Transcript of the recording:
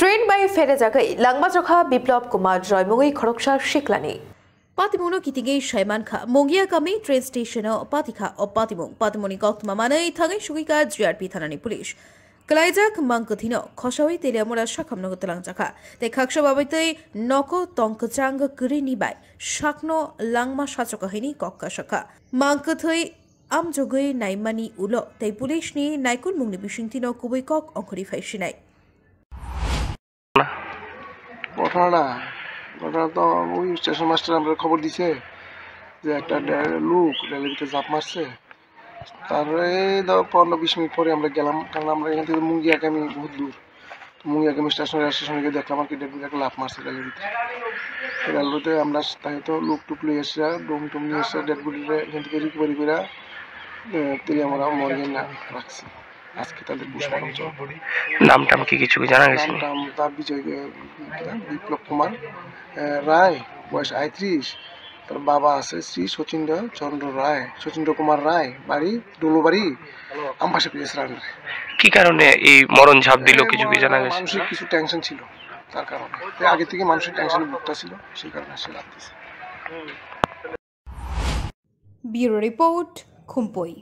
Train by फेरे जागै लांगमा जखा बिप्लव कुमार जयमुंगै खरकसा शिकलानि पातिमुनो कितिगे शैमानखा मोंगिया कमी ट्रेन स्टेशन पातिखा पातिमुंग पातिमुनि कक्तमा मानै थाङै सुगिका जिआरपि थानानि पुलिस कलाइजाक मांकथिनो खसावै तेलियामुरा शाखामनो गतलांजाखा ते खाक्ष बाबैतै नको तंकचांग कुरिनि बाय शाकनो लांगमा शाचकहिनि कक्का शाखा मांकथै आमजगै नाइमानि उलो ते पुलिसनि नाइकुन मुंनि बिसिंथिनो कुबै कक अंखरि फाइसिनाय ঘটনা তো ওই স্টেশন মাস্টার আমরা খবর দিছে যে একটা লোক রেলের ভিতরে ঝাঁপ মারছে। তারপরে 15-20 মিনিট পরে আমরা গেলাম, কারণ আমরা এখান থেকে মুঙ্গিয়াকামি বহুত দূর। মুঙ্গিয়াকামি স্টেশনে গিয়ে দেখলাম আর কি একটা লাফ মারছে রেলের ভিতরে। রেলওয়েতে আমরা তাই তো লোক টুক লিয়ে এসে ডোম টুম নিয়ে এসে ডেড বডিটা এখান থেকে রিকভারি করে আমরা মর্গে রাখছি। আজকে তাদের পোস্টমর্টম চলবে। নামটা কি কিছু জানা গেছে? নাম তার বিপ্লব কুমার রায়, বয়স ৩৮। তার বাবা আছে শ্রী শচীন্দ্র চন্দ্র রায়, শচীন্দ্র কুমার রায়, বাড়ি ডোলোবাড়ি, আমবাসা পিএস রান্ডারে। কি কারণে এই মরণ ঝাঁপ দিল কিছু কি জানা গেছে? মানুষের কিছু টেনশন ছিল, তার কারণে আগে থেকে মানুষের টেনশন ভুগতা ছিল, সেই কারণে সে লাভ দিয়েছে। Bureau report, খুমপই।